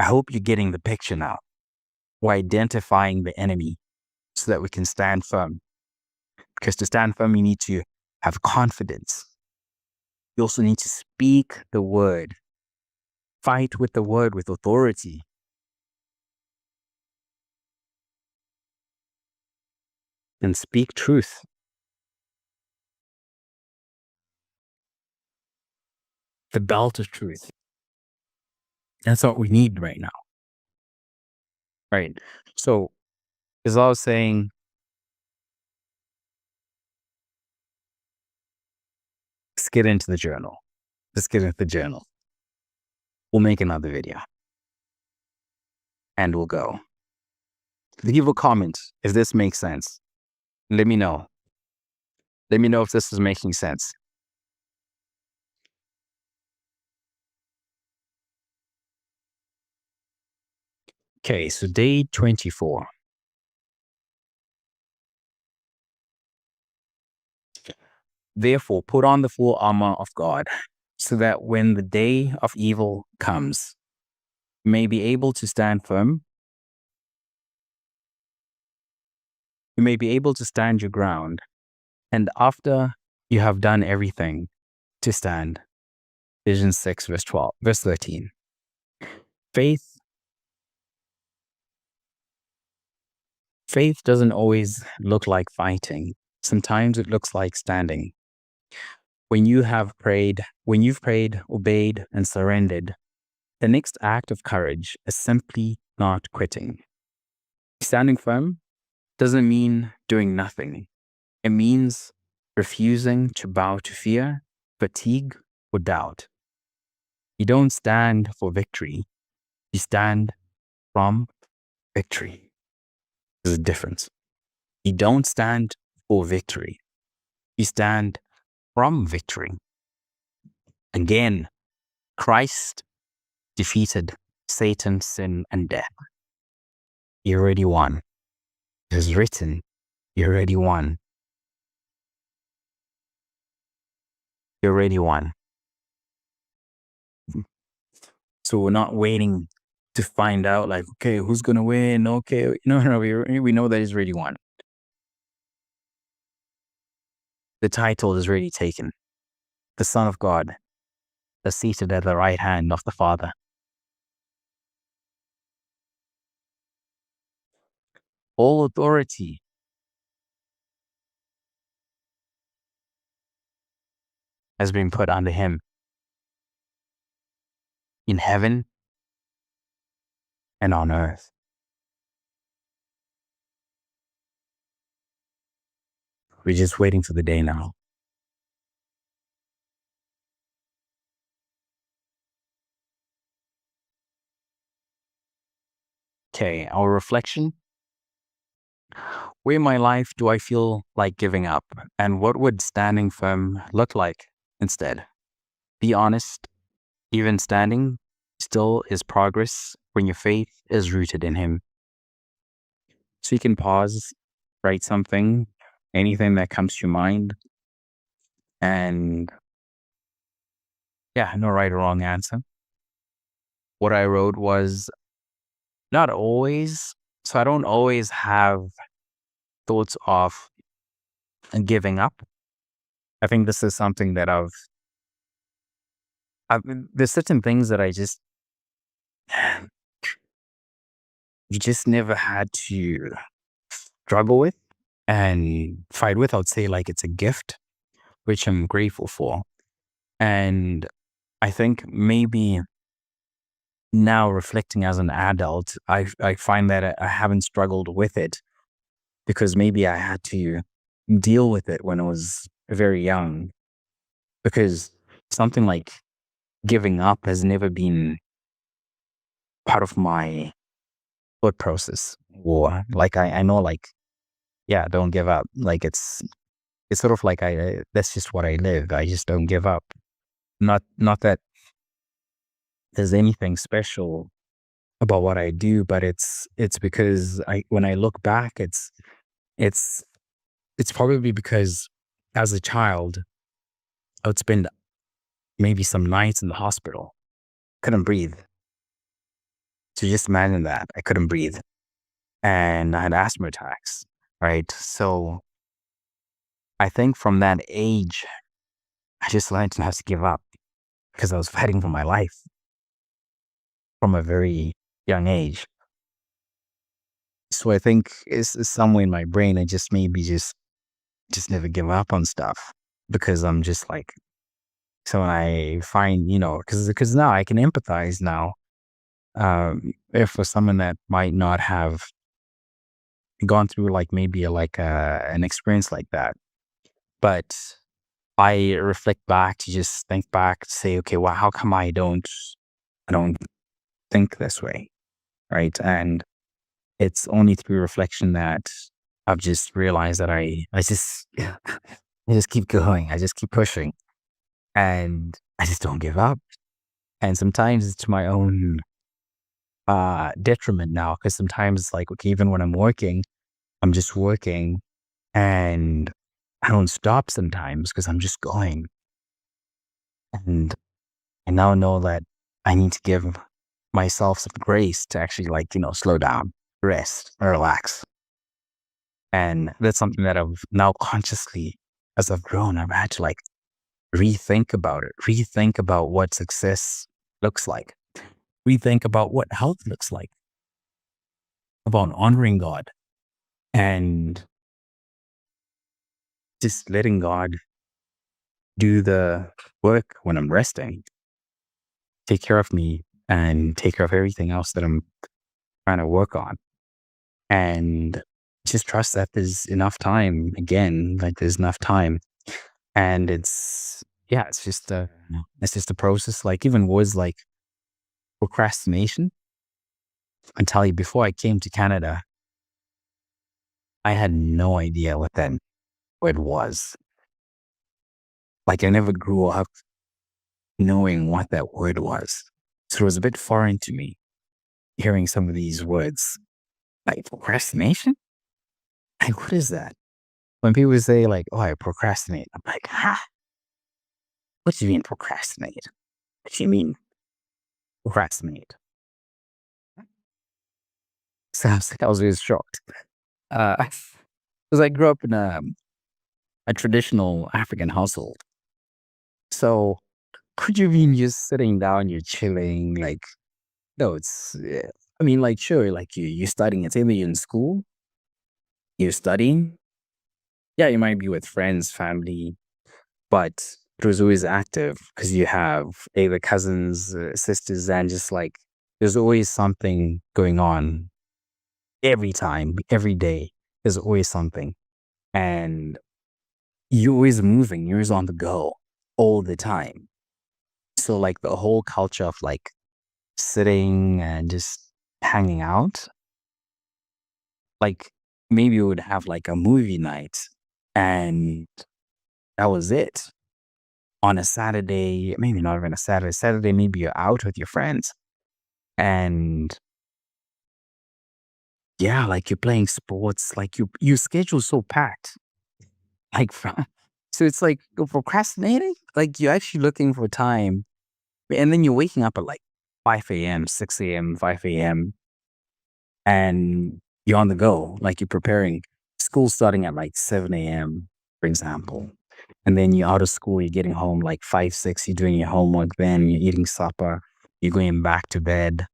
hope you're getting the picture now. We're identifying the enemy so that we can stand firm. Because to stand firm, you need to have confidence. You also need to speak the word. Fight with the word with authority. And speak truth. The belt of truth. That's what we need right now. Right. So, as I was saying, let's get into the journal. We'll make another video. And we'll go. Leave a comment if this makes sense. Let me know. Let me know if this is making sense. Okay, so day 24. Therefore, put on the full armor of God, so that when the day of evil comes, you may be able to stand firm. You may be able to stand your ground. And after you have done everything to stand. Ephesians 6, verse 13. Faith doesn't always look like fighting. Sometimes it looks like standing. When you've prayed, obeyed, and surrendered, the next act of courage is simply not quitting. Standing firm doesn't mean doing nothing. It means refusing to bow to fear, fatigue, or doubt. You don't stand for victory. You stand from victory. There's a difference. You don't stand for victory. You stand from victory. Again, Christ defeated Satan, sin, and death. He already won. It is written, you already won. You already won. So we're not waiting to find out, like, okay, who's going to win? Okay, no, we know that he's already won. The title is already taken. The Son of God is seated at the right hand of the Father. All authority has been put under him in heaven and on earth. We're just waiting for the day now. Okay, our reflection. Where in my life do I feel like giving up? And what would standing firm look like instead? Be honest, even standing still is progress when your faith is rooted in him. So you can pause, write something, anything that comes to your mind. And yeah, no right or wrong answer. What I wrote was not always. So I don't always have thoughts of giving up. I think this is something that there's certain things that you just never had to struggle with and fight with. I would say like it's a gift, which I'm grateful for. And I think maybe now reflecting as an adult, I find that I haven't struggled with it because maybe I had to deal with it when I was very young, because something like giving up has never been part of my thought process. Or like I know, like, yeah, don't give up. Like it's sort of like that's just what I live. I just don't give up. Not that there's anything special about what I do, but it's because when I look back, it's probably because as a child, I would spend maybe some nights in the hospital, couldn't breathe. So just imagine that. I couldn't breathe and I had asthma attacks, right? So I think from that age, I just learned to have to give up because I was fighting for my life from a very young age. So I think it's somewhere in my brain. I just maybe just never give up on stuff because I'm just like, so when I find, because now I can empathize now, if for someone that might not have gone through like maybe an experience like that, but I reflect back to just think back, say, okay, well, how come I don't think this way, right? And it's only through reflection that I've just realized that I just I just keep going, I just keep pushing, and I just don't give up. And sometimes it's to my own detriment now, because sometimes it's like, okay, even when I'm working, I'm just working, and I don't stop sometimes because I'm just going. And I now know that I need to give myself some grace to actually slow down, rest, relax. And that's something that I've now consciously, as I've grown, I've had to rethink about it, rethink about what success looks like, rethink about what health looks like, about honoring God and just letting God do the work when I'm resting, take care of me and take care of everything else that I'm trying to work on. And just trust that there's enough time. Again, like there's enough time. And yeah, it's just a process. Like even words like procrastination. I tell you, before I came to Canada, I had no idea what that word was. Like I never grew up knowing what that word was. So it was a bit foreign to me hearing some of these words. Like procrastination? Like what is that? When people say like, oh, I procrastinate, I'm like, ha, what do you mean procrastinate? What do you mean procrastinate? So I was really shocked. Because I grew up in a traditional African household. So could you mean you're sitting down, you're chilling, like, no, I mean, like, sure, like you're studying. It's either you're in school, you're studying. Yeah, you might be with friends, family, but it was always active because you have either cousins, sisters, and just like there's always something going on every time, every day. There's always something. And you're always moving, you're always on the go all the time. So, like, the whole culture of like sitting and just hanging out, like, maybe we would have like a movie night and that was it. On a Saturday, maybe not even a Saturday, maybe you're out with your friends and yeah, like you're playing sports, like your schedule's so packed. Like, so it's like you're procrastinating. Like you're actually looking for time, and then you're waking up at like 5 a.m., 6 a.m., 5 a.m., and you're on the go. Like you're preparing. School starting at like 7 a.m., for example. And then you're out of school, you're getting home like 5, 6, you're doing your homework, then you're eating supper, you're going back to bed.